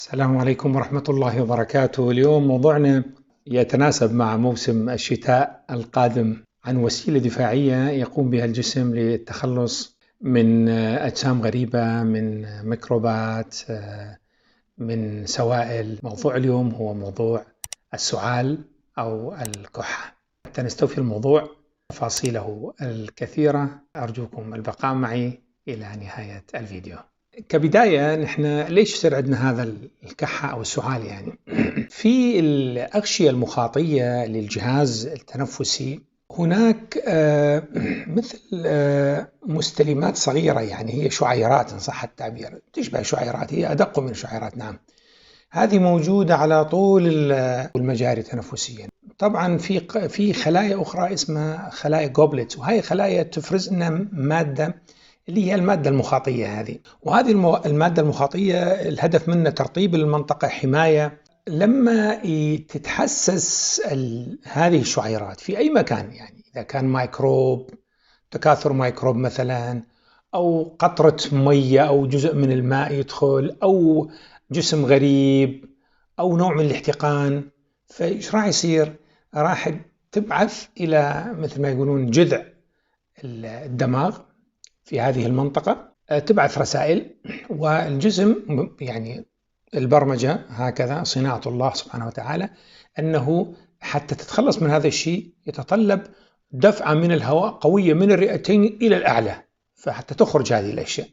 السلام عليكم ورحمة الله وبركاته. اليوم موضوعنا يتناسب مع موسم الشتاء القادم عن وسيلة دفاعية يقوم بها الجسم للتخلص من أجسام غريبة، من ميكروبات، من سوائل. موضوع اليوم هو موضوع السعال أو الكحة. حتى نستوفي الموضوع تفاصيله الكثيرة أرجوكم البقاء معي إلى نهاية الفيديو. كبداية نحن ليش يصير عندنا هذا الكحة أو السعال؟ يعني في الأغشية المخاطية للجهاز التنفسي هناك مثل مستلمات صغيرة، يعني هي شعيرات إن صح التعبير، تشبه شعيرات، هي أدق من الشعيرات. نعم، هذه موجودة على طول المجاري التنفسية. طبعا في خلايا أخرى اسمها خلايا جوبلت، وهي خلايا تفرز لنا مادة اللي هي المادة المخاطية هذه. وهذه المادة المخاطية الهدف منها ترطيب المنطقة، حماية لما تتحسس هذه الشعيرات في أي مكان، يعني إذا كان ميكروب، تكاثر ميكروب مثلا، أو قطرة مية أو جزء من الماء يدخل، أو جسم غريب، أو نوع من الاحتقان، فإيش راح يصير؟ راح تبعث إلى مثل ما يقولون جذع الدماغ في هذه المنطقة، تبعث رسائل، والجسم يعني البرمجة هكذا صناعة الله سبحانه وتعالى، أنه حتى تتخلص من هذا الشيء يتطلب دفعة من الهواء قوية من الرئتين إلى الأعلى، فحتى تخرج هذه الأشياء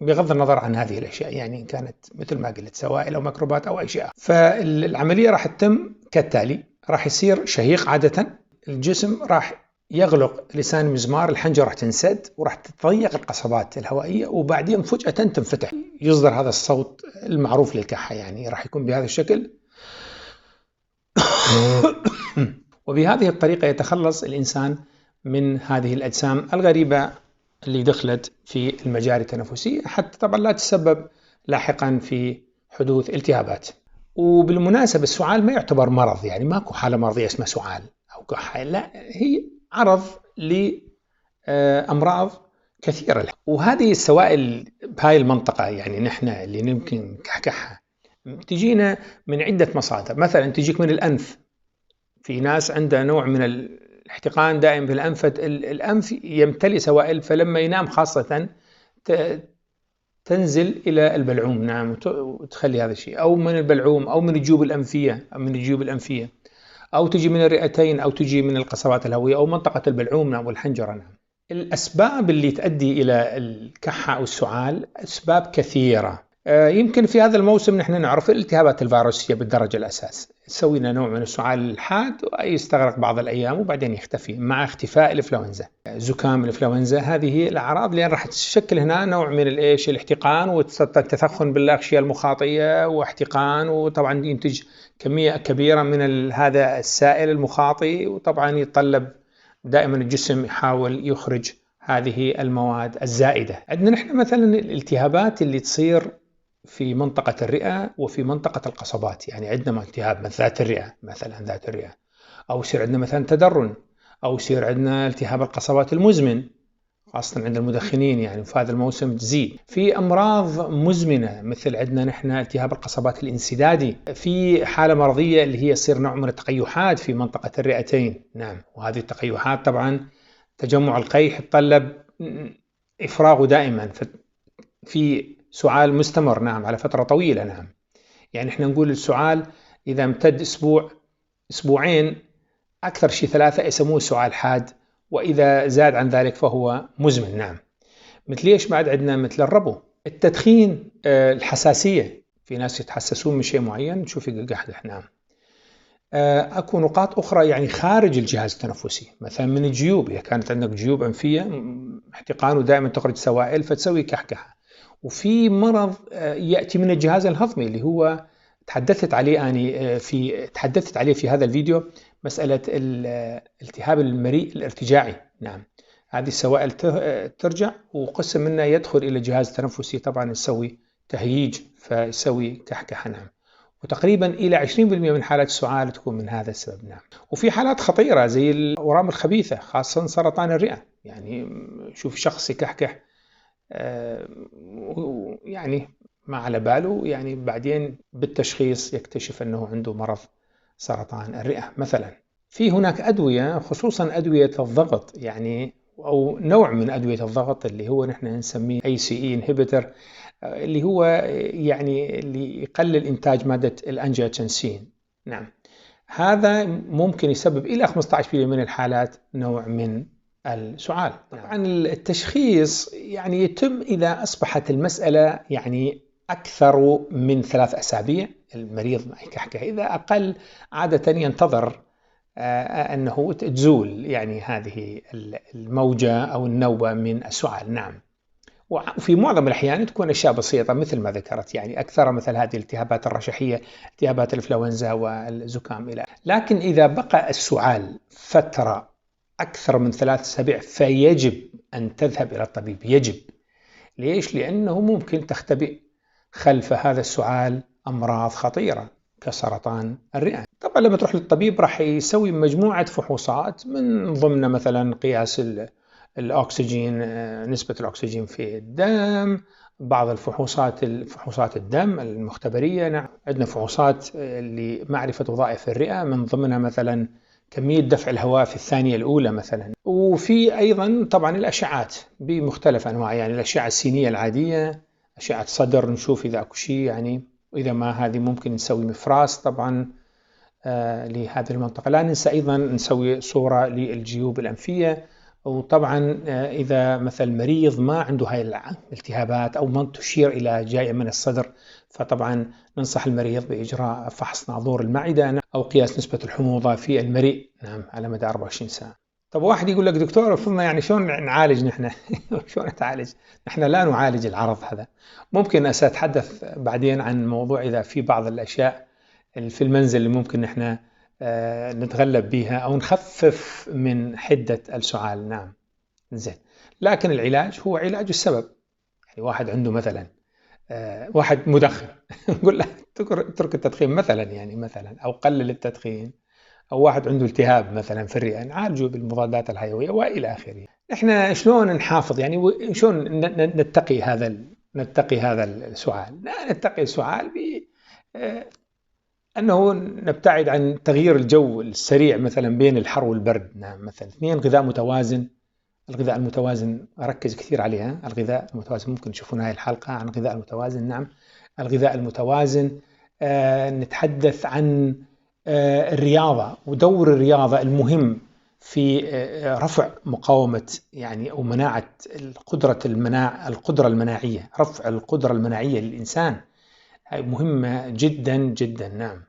بغض النظر عن هذه الأشياء، يعني كانت مثل ما قلت سوائل أو ميكروبات أو أشياء. فالعملية راح تتم كالتالي: راح يصير شهيق عادة، الجسم راح يغلق لسان مزمار، الحنجرة راح تنسد وراح تضيق القصبات الهوائية، وبعدين فجأة تنفتح، يصدر هذا الصوت المعروف للكحة، يعني راح يكون بهذا الشكل. وبهذه الطريقة يتخلص الإنسان من هذه الأجسام الغريبة اللي دخلت في المجاري التنفسية، حتى طبعا لا تسبب لاحقا في حدوث التهابات. وبالمناسبة السعال ما يعتبر مرض، يعني ماكو حالة مرضية اسمها سعال أو كحة، لا، هي عرض لأمراض كثيرة. وهذه السوائل بهاي المنطقة، يعني نحن اللي ممكن كحكحها تجينا من عدة مصادر. مثلا تجيك من الأنف، في ناس عندها نوع من الاحتقان دائم في الأنف، الأنف يمتلئ سوائل، فلما ينام خاصة تنزل إلى البلعوم، نعم، وتخلي هذا الشيء، أو من البلعوم أو من الجيوب الأنفية، أو تجي من الرئتين، أو تجي من القصبات الهوية أو منطقة البلعوم، نعم، والحنجرة. نعم. الأسباب اللي تؤدي إلى الكحة أو السعال أسباب كثيرة. يمكن في هذا الموسم نحن نعرف الالتهابات الفيروسية بالدرجة الأساس، تسوي لنا نوع من السعال الحاد ويستغرق بعض الأيام وبعدين يختفي مع اختفاء الإنفلونزا. زكام الإنفلونزا هذه هي الأعراض اللي راح تشكل هنا نوع من الاحتقان والتثخن بالأغشية المخاطية واحتقان، وطبعا ينتج كمية كبيرة من هذا السائل المخاطي، وطبعا يتطلب دائما الجسم يحاول يخرج هذه المواد الزائدة. عندنا نحن مثلا الالتهابات اللي تصير في منطقة الرئة وفي منطقة القصبات، يعني عندنا التهاب من ذات الرئة، أو يصير عندنا مثلا تدرن، أو يصير عندنا التهاب القصبات المزمن خاصة عند المدخنين، يعني في هذا الموسم تزيد. في أمراض مزمنة مثل عندنا نحن التهاب القصبات الانسدادي، في حالة مرضية اللي هي يصير نوع من التقيحات في منطقة الرئتين. نعم، وهذه التقيحات طبعا تجمع القيح يتطلب إفراغه دائما، في سعال مستمر، نعم، على فترة طويلة. نعم، يعني احنا نقول السعال إذا امتد أسبوع أسبوعين أكثر شيء 3 يسموه سعال حاد، وإذا زاد عن ذلك فهو مزمن. نعم، مثل إيش بعد عندنا؟ مثل الربو، التدخين، الحساسية، في ناس يتحسسون من شيء معين نشوف يقحقح. نعم، أكو نقاط أخرى يعني خارج الجهاز التنفسي، مثلا من الجيوب، إذا كانت عندك جيوب أنفية احتقان ودائما تخرج سوائل فتسوي كحكحة. وفي مرض يأتي من الجهاز الهضمي اللي هو تحدثت عليه في هذا الفيديو، مسألة التهاب المريء الارتجاعي. نعم، هذه السوائل ترجع وقسم منها يدخل إلى الجهاز التنفسي، طبعا يسوي تهييج فيسوي كحكحة. نعم، وتقريبا إلى 20% من حالات السعال تكون من هذا السبب. نعم، وفي حالات خطيرة زي الأورام الخبيثة، خاصة سرطان الرئة، يعني شوف شخص يكحكح يعني ما على باله، يعني بعدين بالتشخيص يكتشف أنه عنده مرض سرطان الرئة مثلا. في هناك أدوية، خصوصا أدوية الضغط، يعني أو نوع من أدوية الضغط اللي هو نحن نسميه ACE inhibitor، اللي هو يعني اللي يقلل إنتاج مادة الأنجيوتنسين. نعم، هذا ممكن يسبب إلى 15% من الحالات نوع من السعال. طبعا التشخيص يعني يتم إذا أصبحت المسألة يعني أكثر من 3 أسابيع، المريض ما يكحكح. إذا أقل عادة ينتظر أنه تزول يعني هذه الموجة أو النوبة من السعال. نعم، وفي معظم الأحيان تكون أشياء بسيطة مثل ما ذكرت، يعني أكثر مثل هذه الالتهابات الرشحية، التهابات الإنفلونزا والزكام إلى. لكن إذا بقى السعال فترة أكثر من 3 أسابيع فيجب أن تذهب إلى الطبيب. يجب. ليش؟ لأنه ممكن تختبئ خلف هذا السعال أمراض خطيرة كسرطان الرئة. طبعا لما تروح للطبيب راح يسوي مجموعة فحوصات، من ضمن مثلا قياس الأكسجين، نسبة الأكسجين في الدم، بعض فحوصات الدم المختبرية. نعم، عندنا فحوصات لمعرفة وظائف الرئة، من ضمنها مثلا كمية دفع الهواء في الثانية الأولى مثلا. وفي أيضا طبعا الأشعات بمختلف أنواع، يعني الأشعة السينية العادية، أشعة صدر نشوف إذا أكو شيء يعني، وإذا ما هذه ممكن نسوي مفراس طبعا لهذه المنطقة. لا ننسى أيضا نسوي صورة للجيوب الأنفية. وطبعا إذا مثل مريض ما عنده هاي الالتهابات أو ما تشير إلى جاية من الصدر، فطبعا ننصح المريض بإجراء فحص ناظور المعدة أو قياس نسبة الحموضة في المريء، نعم، على مدى 24 ساعة. طب واحد يقول لك دكتور فرضنا يعني شلون نعالج نحن؟ شلون نتعالج؟ نحن لا نعالج العرض هذا. ممكن سأتحدث بعدين عن موضوع إذا في بعض الأشياء في المنزل اللي ممكن نحن نتغلب بها أو نخفف من حدة السعال. نعم، زين. لكن العلاج هو علاج السبب. يعني واحد عنده مثلا واحد مدخن نقول له اترك التدخين مثلا، يعني مثلا، أو قلل التدخين. أو واحد عنده التهاب مثلا في الرئة، نعالجه بالمضادات الحيوية وإلى آخره. إحنا شلون نحافظ يعني، شلون نتقي هذا السعال؟ نتقي السعال أنه نبتعد عن تغيير الجو السريع مثلا بين الحر والبرد. نعم، مثلا. 2، غذاء متوازن. الغذاء المتوازن أركز كثير عليها. الغذاء المتوازن ممكن تشوفون هاي الحلقة عن الغذاء المتوازن. نعم، الغذاء المتوازن. نتحدث عن الرياضة ودور الرياضة المهم في رفع مقاومة يعني أو مناعة القدرة المناعية. رفع القدرة المناعية للإنسان هاي مهمة جدا جدا. نعم،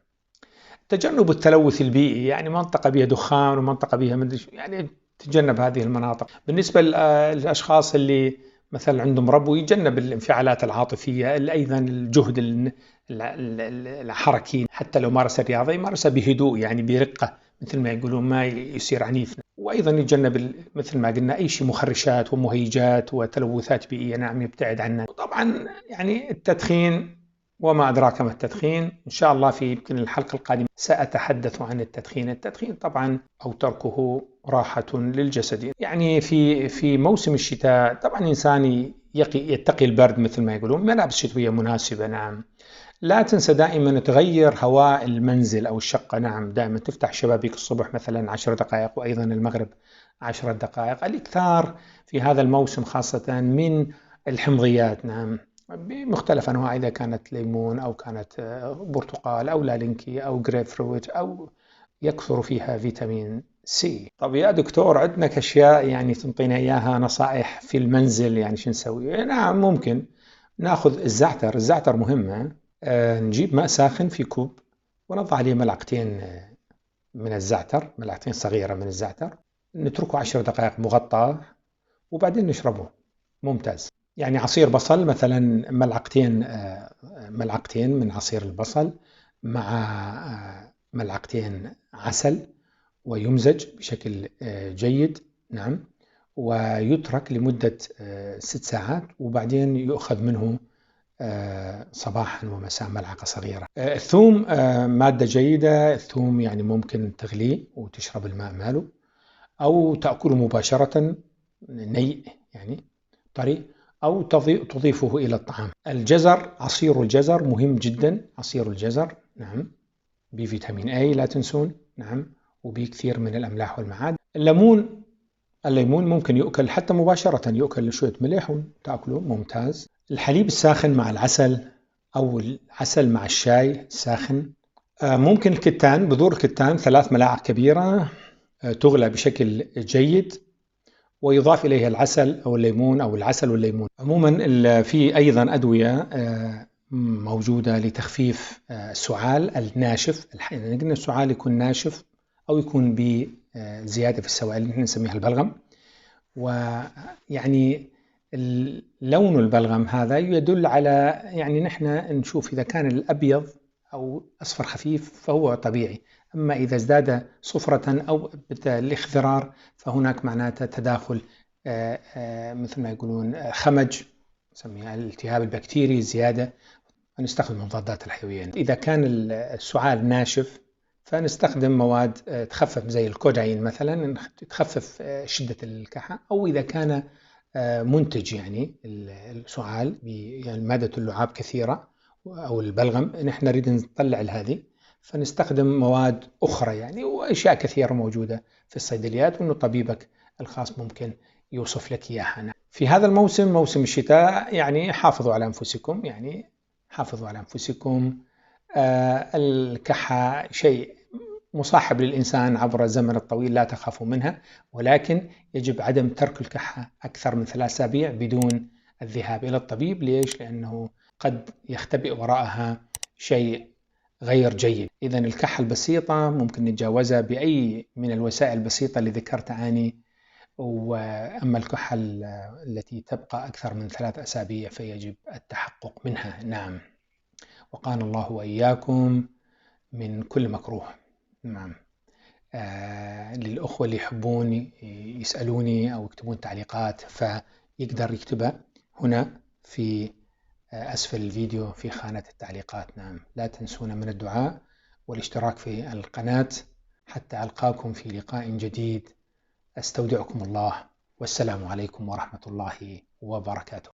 تجنب التلوث البيئي، يعني منطقة بها دخان ومنطقة بها يعني تجنب هذه المناطق. بالنسبة للأشخاص اللي مثلا عندهم ربو، يتجنب الانفعالات العاطفية. أيضا الجهد الحركي، حتى لو مارس الرياضة يمارسها بهدوء، يعني برقة مثل ما يقولون، ما يصير عنيف. وأيضا يتجنب مثل ما قلنا أي شيء مخرشات ومهيجات وتلوثات بيئية، نعم، يبتعد عنها. وطبعا يعني التدخين وما أدراك ما التدخين. إن شاء الله في يمكن الحلقة القادمة سأتحدث عن التدخين. التدخين طبعا أو تركه راحة للجسد. يعني في موسم الشتاء طبعا الإنسان يتقي البرد مثل ما يقولون، ملابس شتوية مناسبة. نعم، لا تنسى دائما تغير هواء المنزل أو الشقة. نعم، دائما تفتح شبابيك الصبح مثلا 10 دقائق، وأيضا المغرب 10 دقائق. الإكثار في هذا الموسم خاصة من الحمضيات، نعم، بمختلف أنواع، إذا كانت ليمون أو كانت برتقال أو لالنكي أو جريب فروت أو يكثر فيها فيتامين سي. طب يا دكتور عندك أشياء يعني تنطينا إياها نصائح في المنزل، يعني شو نسوي؟ نعم، ممكن ناخذ الزعتر. الزعتر مهمة. نجيب ماء ساخن في كوب ونضع عليه ملعقتين من الزعتر، ملعقتين صغيرة من الزعتر، نتركه 10 دقائق مغطى وبعدين نشربه. ممتاز. يعني عصير بصل مثلا، ملعقتين من عصير البصل مع ملعقتين عسل، ويمزج بشكل جيد. نعم، ويترك لمدة 6 ساعات، وبعدين يؤخذ منه صباحا ومساء ملعقة صغيرة. الثوم مادة جيدة. الثوم يعني ممكن تغليه وتشرب الماء ماله، أو تأكله مباشرة نيء يعني طري، أو تضيفه إلى الطعام. الجزر، عصير الجزر مهم جدا، عصير الجزر نعم بفيتامين A لا تنسون، نعم وبكثير من الأملاح والمعادن. الليمون ممكن يؤكل حتى مباشرة، يؤكل شوية ملح وتأكله ممتاز. الحليب الساخن مع العسل أو العسل مع الشاي الساخن. ممكن الكتان، بذور الكتان 3 ملاعق كبيرة تغلى بشكل جيد ويضاف إليها العسل أو الليمون أو العسل والليمون. عموما في أيضا أدوية موجودة لتخفيف السعال الناشف. قلنا السعال يكون ناشف أو يكون بزيادة في السوائل اللي نسميها البلغم، ويعني لون البلغم هذا يدل على يعني نحن نشوف إذا كان الأبيض أو أصفر خفيف فهو طبيعي، أما إذا ازداد صفرة أو الاخضرار فهناك معناته تداخل مثل ما يقولون خمج، نسميها الالتهاب البكتيري زيادة، فنستخدم المضادات الحيوية. إذا كان السعال ناشف فنستخدم مواد تخفف زي الكودايين مثلا، تخفف شدة الكحة. أو إذا كان منتج يعني السعال يعني مادة اللعاب كثيرة أو البلغم نحن نريد نطلع هذه، فنستخدم مواد أخرى يعني، وأشياء كثيرة موجودة في الصيدليات وأنه طبيبك الخاص ممكن يوصف لك إياها. في هذا الموسم، موسم الشتاء، يعني حافظوا على أنفسكم، يعني حافظوا على أنفسكم. الكحة شيء مصاحب للإنسان عبر الزمن الطويل، لا تخافوا منها، ولكن يجب عدم ترك الكحة أكثر من 3 أسابيع بدون الذهاب إلى الطبيب. ليش؟ لأنه قد يختبئ وراءها شيء غير جيد. إذن الكحة البسيطة ممكن نتجاوزها بأي من الوسائل البسيطة اللي ذكرتها أني، وأما الكحة التي تبقى أكثر من 3 أسابيع فيجب التحقق منها. نعم، وقانا الله وإياكم من كل مكروه. نعم. للأخوة اللي يحبون يسألوني أو يكتبون تعليقات فيقدر يكتبها هنا في أسفل الفيديو في خانة التعليقات. نعم، لا تنسونا من الدعاء والاشتراك في القناة. حتى ألقاكم في لقاء جديد، أستودعكم الله، والسلام عليكم ورحمة الله وبركاته.